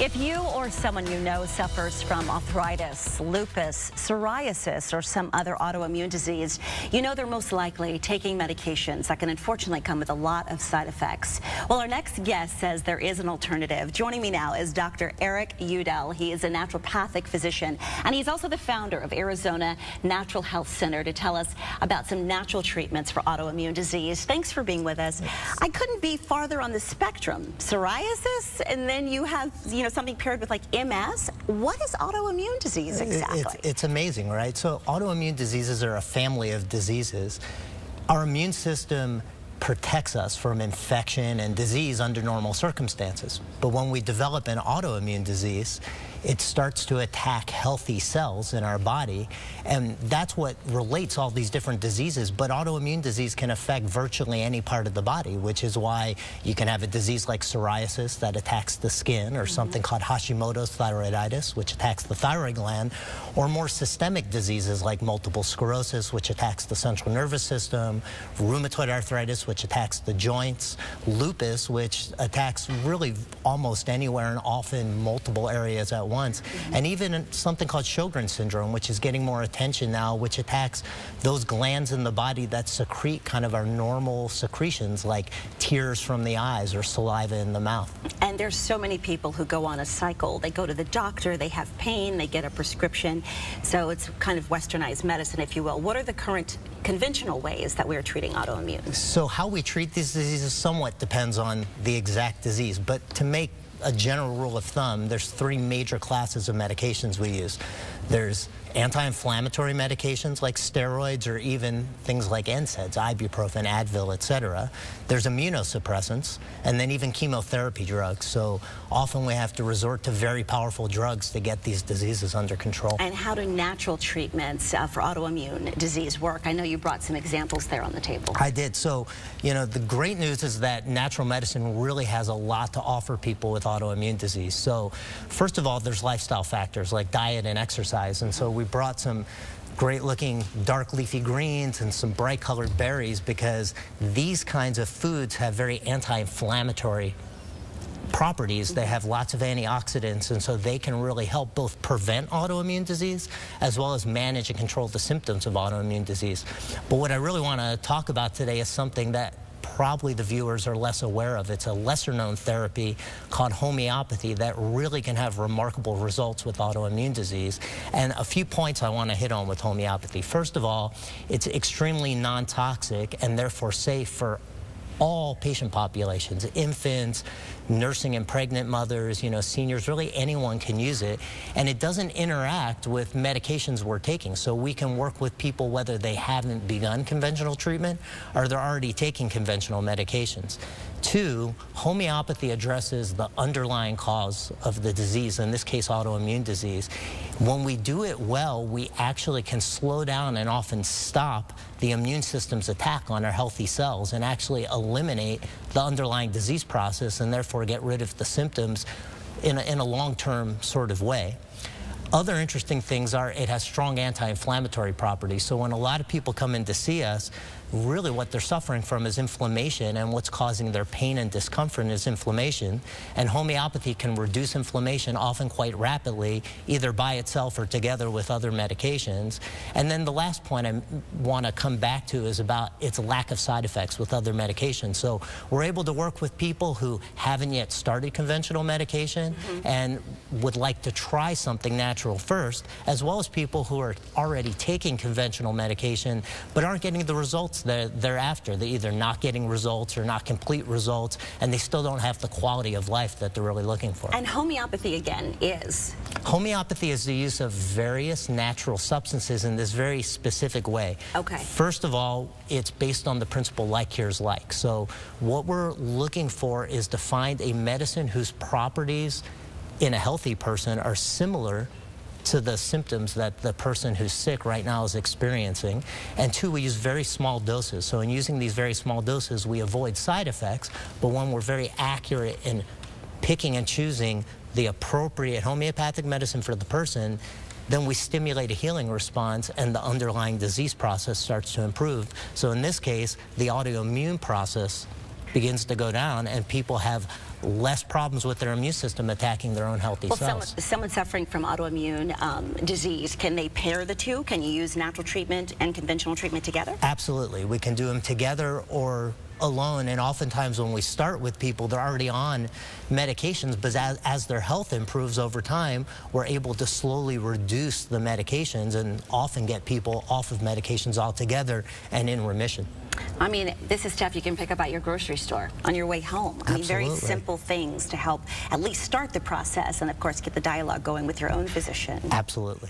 If you or someone you know suffers from arthritis, lupus, psoriasis, or some other autoimmune disease, you know they're most likely taking medications that can unfortunately come with a lot of side effects. Well, our next guest says there is an alternative. Joining me now is Dr. Eric Udell. He is a naturopathic physician, and he's also the founder of Arizona Natural Health Center to tell us about some natural treatments for autoimmune disease. Thanks for being with us. I couldn't be farther on the spectrum. Psoriasis, and then you have, something paired with like MS. What is autoimmune disease exactly? It's amazing, right? So autoimmune diseases are a family of diseases. Our immune system protects us from infection and disease under normal circumstances. But when we develop an autoimmune disease, it starts to attack healthy cells in our body, and that's what relates all these different diseases. But autoimmune disease can affect virtually any part of the body, which is why you can have a disease like psoriasis that attacks the skin, or something called Hashimoto's thyroiditis, which attacks the thyroid gland, or more systemic diseases like multiple sclerosis, which attacks the central nervous system, rheumatoid arthritis, which attacks the joints, lupus, which attacks really almost anywhere and often multiple areas at once, and even something called Sjogren's syndrome, which is getting more attention now, which attacks those glands in the body that secrete kind of our normal secretions, like tears from the eyes or saliva in the mouth. And there's so many people who go on a cycle. They go to the doctor, they have pain, they get a prescription. So it's kind of westernized medicine, if you will. What are the current conventional ways that we're treating autoimmune? So how we treat these diseases somewhat depends on the exact disease, but to make a general rule of thumb, there's three major classes of medications we use. There's anti-inflammatory medications like steroids, or even things like NSAIDs, ibuprofen, Advil, etc. There's immunosuppressants, and then even chemotherapy drugs. So often we have to resort to very powerful drugs to get these diseases under control. And how do natural treatments for autoimmune disease work? I know you brought some examples there on the table. I did. So, the great news is that natural medicine really has a lot to offer people with autoimmune disease. So first of all, there's lifestyle factors like diet and exercise, and so we brought some great looking dark leafy greens and some bright colored berries, because these kinds of foods have very anti-inflammatory properties. They have lots of antioxidants, and so they can really help both prevent autoimmune disease as well as manage and control the symptoms of autoimmune disease. But what I really want to talk about today is something that probably the viewers are less aware of. It's a lesser known therapy called homeopathy that really can have remarkable results with autoimmune disease. And a few points I want to hit on with homeopathy. First of all, it's extremely non-toxic and therefore safe for all patient populations, infants, nursing and pregnant mothers, seniors, really anyone can use it. And it doesn't interact with medications we're taking. So we can work with people whether they haven't begun conventional treatment or they're already taking conventional medications. Two, homeopathy addresses the underlying cause of the disease, in this case autoimmune disease. When we do it well, we actually can slow down and often stop the immune system's attack on our healthy cells and actually eliminate the underlying disease process, and therefore get rid of the symptoms in a long-term sort of way. Other interesting things are it has strong anti-inflammatory properties. So when a lot of people come in to see us, really what they're suffering from is inflammation, and what's causing their pain and discomfort is inflammation. And homeopathy can reduce inflammation often quite rapidly, either by itself or together with other medications. And then the last point I want to come back to is about its lack of side effects with other medications. So we're able to work with people who haven't yet started conventional medication and would like to try something natural first, as well as people who are already taking conventional medication but aren't getting the results thereafter. They're either not getting results or not complete results, and they still don't have the quality of life that they're really looking for. And homeopathy, again, is? Homeopathy is the use of various natural substances in this very specific way. Okay. First of all, it's based on the principle like cures like. So what we're looking for is to find a medicine whose properties in a healthy person are similar to the symptoms that the person who's sick right now is experiencing. And two, we use very small doses. So in using these very small doses, we avoid side effects, but when we're very accurate in picking and choosing the appropriate homeopathic medicine for the person, then we stimulate a healing response and the underlying disease process starts to improve. So in this case, the autoimmune process begins to go down, and people have less problems with their immune system attacking their own healthy cells. Someone suffering from autoimmune disease, can they pair the two? Can you use natural treatment and conventional treatment together? Absolutely. We can do them together or alone, and oftentimes when we start with people, they're already on medications, but as their health improves over time, we're able to slowly reduce the medications and often get people off of medications altogether and in remission. I mean, this is stuff you can pick up at your grocery store on your way home. I mean, very simple things to help at least start the process and, of course, get the dialogue going with your own physician. Absolutely.